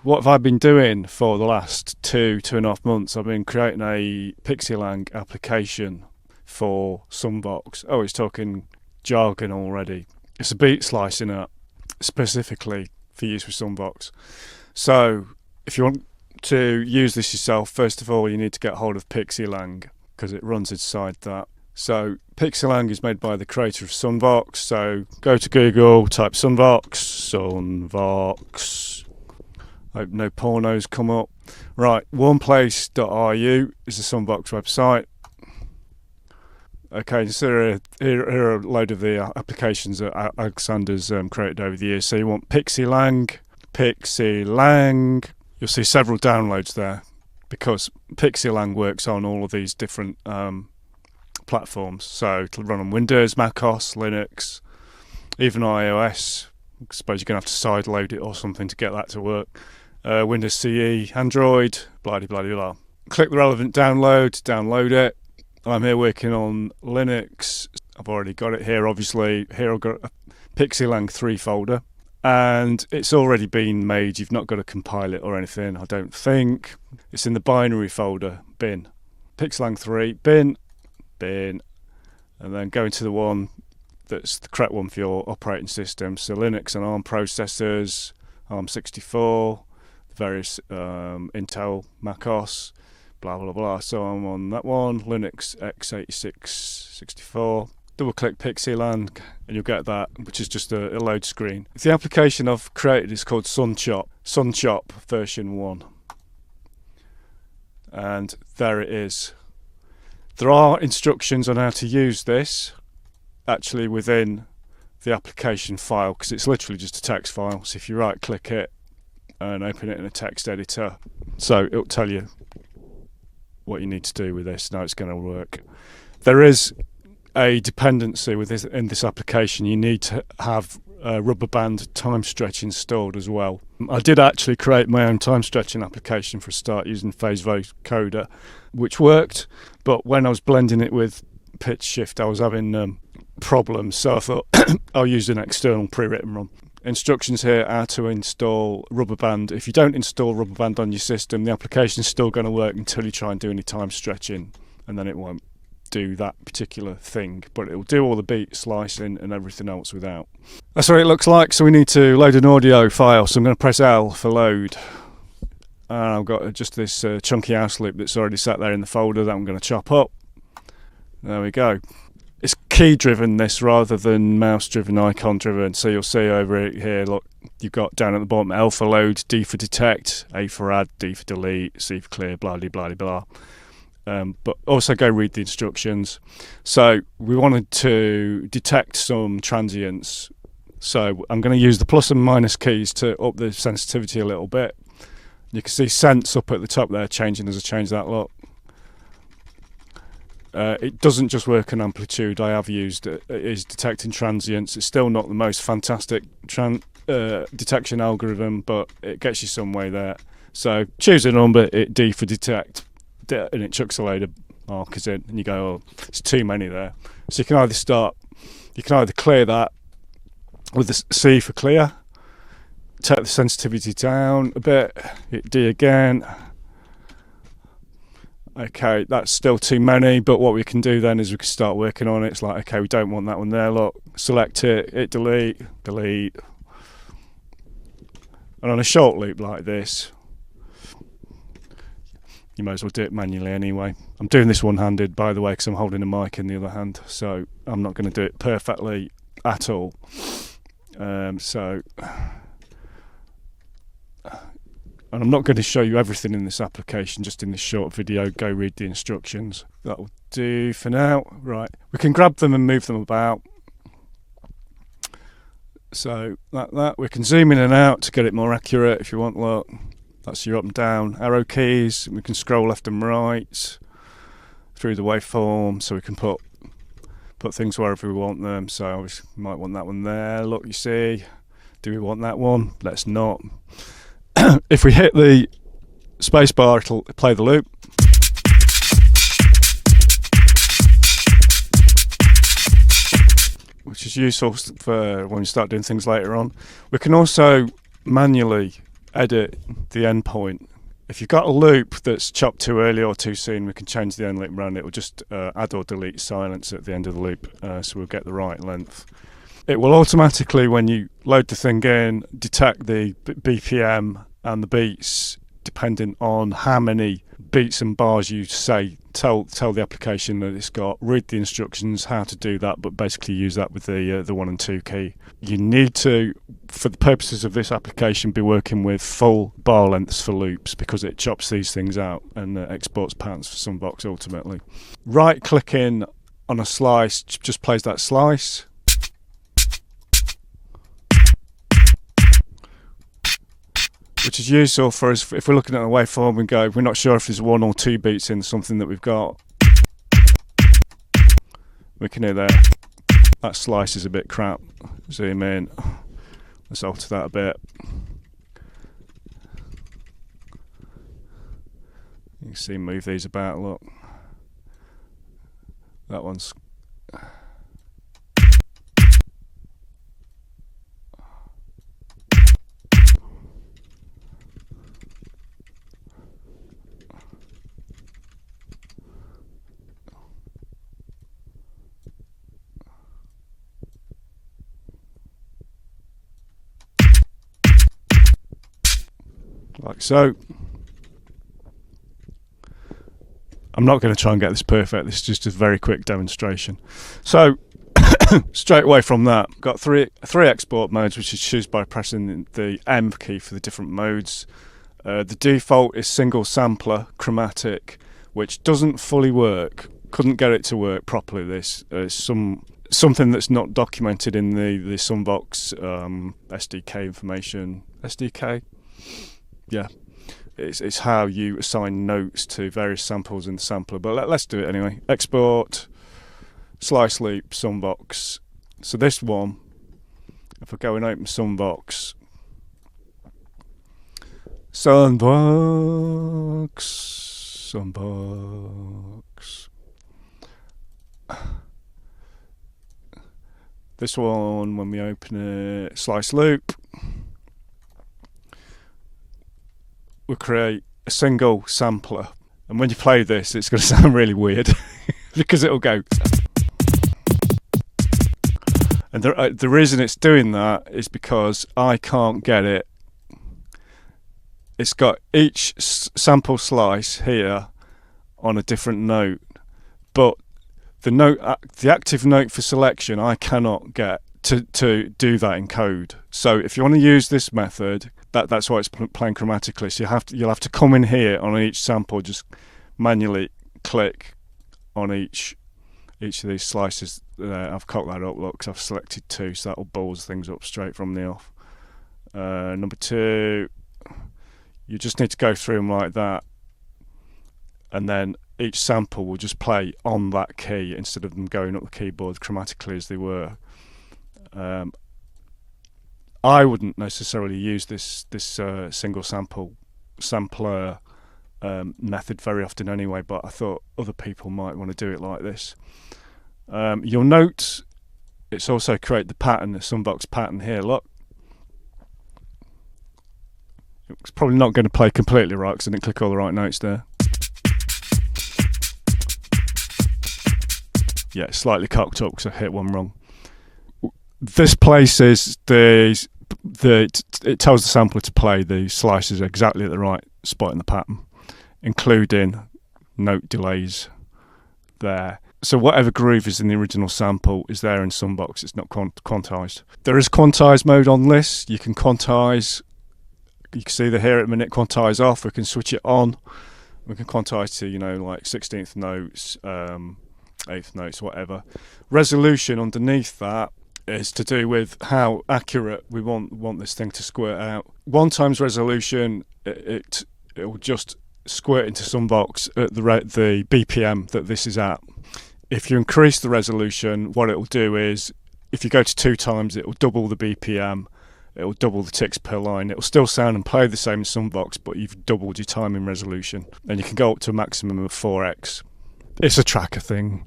what have I been doing for the last 2.5 months? I've been creating a Pixilang application for SunVox. Oh, it's talking jargon already. It's a beat slicing app specifically for use with SunVox. So if you want to use this yourself, first of all, you need to get hold of Pixilang because it runs inside that. So Pixilang is made by the creator of SunVox. So go to Google, type SunVox. Hope no pornos come up. Right, oneplace.ru is the SunVox website. Okay, so here are a load of the applications that Alexander's created over the years. So you want Pixilang. You'll see several downloads there because Pixilang works on all of these different platforms. So it'll run on Windows, macOS, Linux, even iOS. I suppose you're going to have to sideload it or something to get that to work. Windows CE, Android, blah blah blah blah. Click the relevant download it. I'm here working on Linux. I've already got it here, obviously. Here I've got a Pixilang 3 folder. And it's already been made. You've not got to compile it or anything, I don't think. It's in the binary folder, bin. Pixilang 3, bin. And then go into the one that's the correct one for your operating system. So Linux and ARM processors, ARM64, the various Intel, macOS, blah blah blah. So I'm on that one, Linux x86 64. Double click Pixilang and you'll get that, which is just a load screen. The application I've created is called Sunchop version 1. And there it is. There are instructions on how to use this actually within the application file because it's literally just a text file. So if you right click it and open it in a text editor, so it'll tell you what you need to do with this. Now it's going to work. There is a dependency with this in this application. You need to have rubber band time stretch installed as well. I did actually create my own time stretching application for a start using phase vocoder, which worked, but when I was blending it with pitch shift I was having problems, so I thought I'll use an external pre-written one. Instructions here how to install rubber band. If you don't install rubber band on your system, the application is still going to work until you try and do any time stretching, and then it won't do that particular thing, but it'll do all the beat slicing and everything else without. That's what it looks like. So we need to load an audio file, so I'm going to press L for load, and I've got just this chunky house loop that's already sat there in the folder that I'm going to chop up. There we go. It's key driven this rather than mouse driven, icon driven. So you'll see over here, look, you've got down at the bottom L for load, D for detect, A for add, D for delete, C for clear, blah blah blah blah. But also go read the instructions. So we wanted to detect some transients. So I'm going to use the plus and minus keys to up the sensitivity a little bit. You can see sense up at the top there changing as I change that look. It doesn't just work on amplitude. I have used it. It is detecting transients. It's still not the most fantastic detection algorithm, but it gets you some way there. So choose a number, it D for detect, and it chucks a load of markers in, and you go, oh, it's too many there. So you can either clear that with the C for clear, take the sensitivity down a bit, hit D again. Okay, that's still too many, but what we can do then is we can start working on it. It's like, okay, we don't want that one there, look, select it, hit delete, and on a short loop like this, you might as well do it manually anyway. I'm doing this one-handed, by the way, because I'm holding a mic in the other hand, so I'm not going to do it perfectly at all. And I'm not going to show you everything in this application, just in this short video. Go read the instructions. That will do for now. Right, we can grab them and move them about. So like that, we can zoom in and out to get it more accurate if you want. Look, that's your up and down arrow keys. We can scroll left and right through the waveform, so we can put things wherever we want them. So obviously we might want that one there. Look, you see, do we want that one? Let's not. If we hit the space bar, it'll play the loop. Which is useful for when you start doing things later on. We can also manually edit the endpoint. If you've got a loop that's chopped too early or too soon, we can change the end loop around. It will just add or delete silence at the end of the loop, so we'll get the right length. It will automatically, when you load the thing in, detect the BPM and the beats, depending on how many beats and bars you say. Tell the application that it's got, read the instructions how to do that, but basically use that with the 1 and 2 key. You need to, for the purposes of this application, be working with full bar lengths for loops, because it chops these things out and exports patterns for SunVox ultimately. Right clicking on a slice just plays that slice. Which is useful for us if we're looking at a waveform and go, we're not sure if there's 1 or 2 beats in something that we've got. We can hear there, that slice is a bit crap. Zoom in, let's alter that a bit. You can see move these about, look. That one's... like so. I'm not going to try and get this perfect, this is just a very quick demonstration. So straight away from that, got three export modes, which is choose by pressing the M key for the different modes. The default is single sampler chromatic, which doesn't fully work, couldn't get it to work properly. This is something that's not documented in the SunVox SDK information. SDK? Yeah, it's how you assign notes to various samples in the sampler, but let's do it anyway. Export, slice loop, SunVox. So this one, if I go and open SunVox, SunVox. This one, when we open it, slice loop, we'll create a single sampler, and when you play this it's going to sound really weird because it'll go, and the reason it's doing that is because I can't get it. It's got each sample slice here on a different note, but the active note for selection I cannot get to do that in code. So if you want to use this method, that's why it's playing chromatically. So you'll have to come in here on each sample, just manually click on each of these slices. I've cocked that up, look, because I've selected 2, so that will balls things up straight from the off. Number 2, you just need to go through them like that, and then each sample will just play on that key instead of them going up the keyboard chromatically as they were. I wouldn't necessarily use this single sampler method very often anyway, but I thought other people might want to do it like this. You'll note it's also create the pattern, the SunVox pattern here. Look, it's probably not going to play completely right because I didn't click all the right notes there. Yeah, it's slightly cocked up because I hit one wrong. This places it tells the sampler to play the slices exactly at the right spot in the pattern, including note delays there. So whatever groove is in the original sample is there in SunVox. It's not quantized. There is quantize mode on this. You can quantize. You can see the here at a minute quantize off. We can switch it on. We can quantize to, like 16th notes, 8th notes, whatever. Resolution underneath that is to do with how accurate we want this thing to squirt out. 1 times resolution, it will just squirt into SunVox at the BPM that this is at. If you increase the resolution, what it will do is, if you go to 2 times, it will double the BPM, it will double the ticks per line. It will still sound and play the same as SunVox, but you've doubled your timing resolution, and you can go up to a maximum of 4x. It's a tracker thing.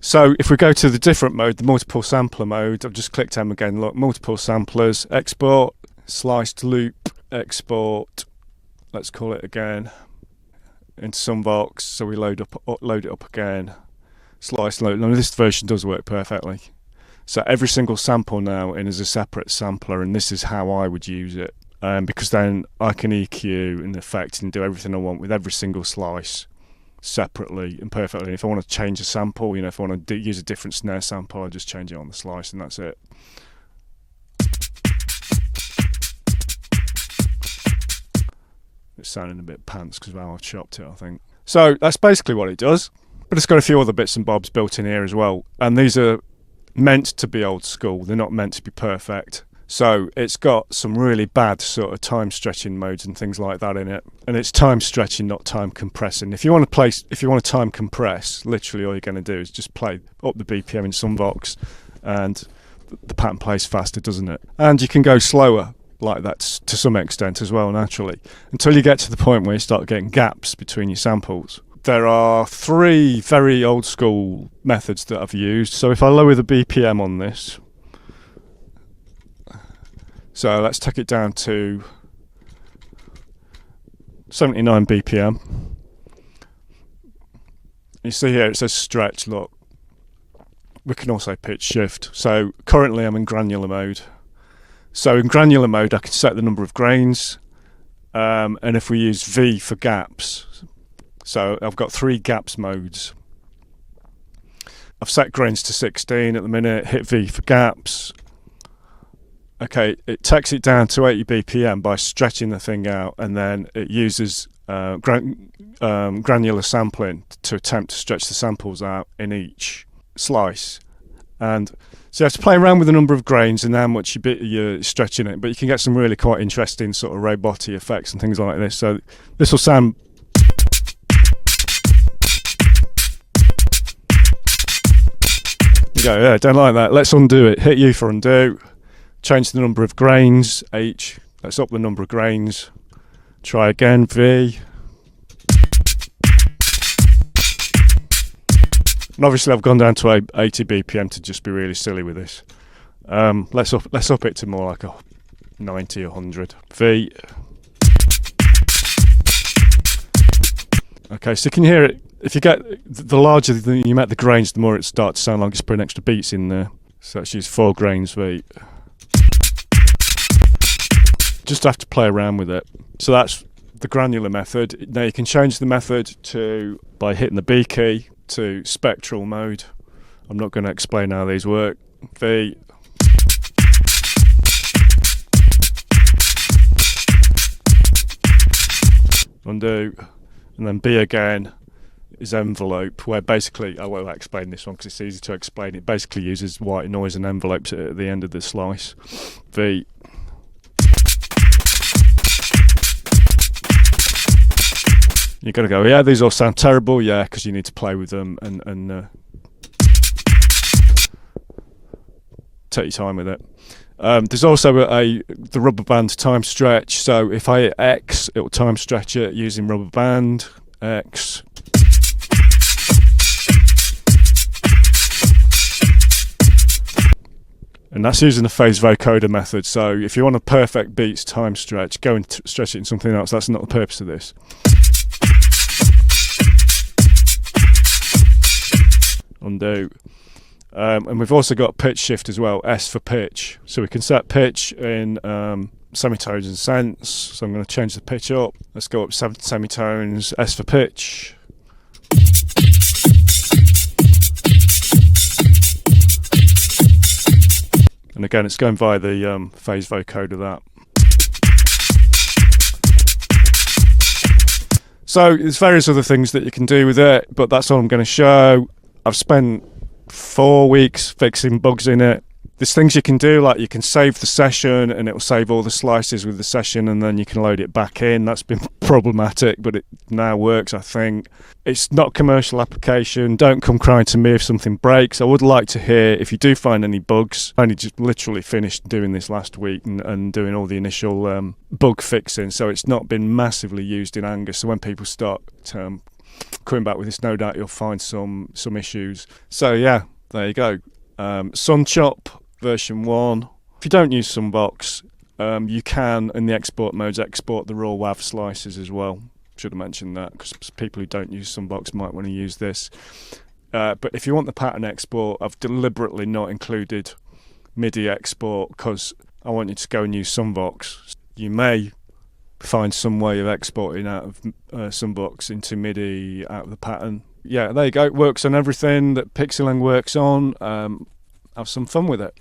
So if we go to the different mode, the multiple sampler mode, I've just clicked M again, look, multiple samplers, export, sliced loop, export, let's call it again, into SunVox. So we load it up again, slice load. Now this version does work perfectly. So every single sample now in is a separate sampler, and this is how I would use it, because then I can EQ and effect and do everything I want with every single slice separately and perfectly. And if I want to change a sample, you know, if I want to use a different snare sample, I just change it on the slice and that's it. It's sounding a bit pants because of how I've chopped it, I think. So that's basically what it does, but it's got a few other bits and bobs built in here as well, and these are meant to be old school, they're not meant to be perfect. So it's got some really bad sort of time stretching modes and things like that in it, and it's time stretching, not time compressing. If you want to time compress, literally all you're going to do is just play up the BPM in SunVox, and the pattern plays faster, doesn't it? And you can go slower like that to some extent as well, naturally, until you get to the point where you start getting gaps between your samples. There are 3 very old school methods that I've used. So if I lower the BPM on this, so let's take it down to 79 BPM. You see here it says stretch, look. We can also pitch shift. So currently I'm in granular mode. So in granular mode I can set the number of grains, and if we use V for gaps, so I've got 3 gaps modes. I've set grains to 16 at the minute, hit V for gaps. Okay, it takes it down to 80 BPM by stretching the thing out, and then it uses granular sampling to attempt to stretch the samples out in each slice. And so you have to play around with the number of grains and how much you're stretching it, but you can get some really quite interesting sort of roboty effects and things like this. So this will sound... You go, yeah, don't like that. Let's undo it. Hit U for undo. Change the number of grains, H. Let's up the number of grains. Try again, V. And obviously I've gone down to 80 BPM to just be really silly with this. Let's up it to more like a 90 or 100. V. Okay, so can you hear it? If you get the larger you make the grains, the more it starts to sound like it's putting extra beats in there. So let's use 4 grains V. Just have to play around with it. So that's the granular method. Now you can change the method by hitting the B key to spectral mode. I'm not going to explain how these work. V. Undo. And then B again is envelope, where basically, I won't explain this one because it's easy to explain. It basically uses white noise and envelopes it at the end of the slice. V. You're going to go, yeah, these all sound terrible, yeah, because you need to play with them and take your time with it. There's also the rubber band time stretch, so if I hit X, it will time stretch it using rubber band, X. And that's using the phase vocoder method, so if you want a perfect beats time stretch, go and stretch it in something else. That's not the purpose of this. Undo. And we've also got pitch shift as well, S for pitch. So we can set pitch in semitones and cents. So I'm going to change the pitch up. Let's go up 7 semitones, S for pitch. And again, it's going via the phase vocoder that. So there's various other things that you can do with it, but that's all I'm going to show. I've spent 4 weeks fixing bugs in it. There's things you can do, like you can save the session and it will save all the slices with the session, and then you can load it back in. That's been problematic, but it now works, I think. It's not commercial application. Don't come crying to me if something breaks. I would like to hear if you do find any bugs. I only just literally finished doing this last week and doing all the initial bug fixing, so it's not been massively used in Angus. So when people start coming back with this, no doubt you'll find some issues. So yeah, there you go. Sunchop version 1. If you don't use SunVox, You can, in the export modes, export the raw WAV slices as well. Should have mentioned that, because people who don't use SunVox might want to use this. But if you want the pattern export, I've deliberately not included MIDI export because I want you to go and use SunVox. You may find some way of exporting out of SunVox into MIDI out of the pattern. Yeah, there you go. It works on everything that Pixilang works on. Have some fun with it.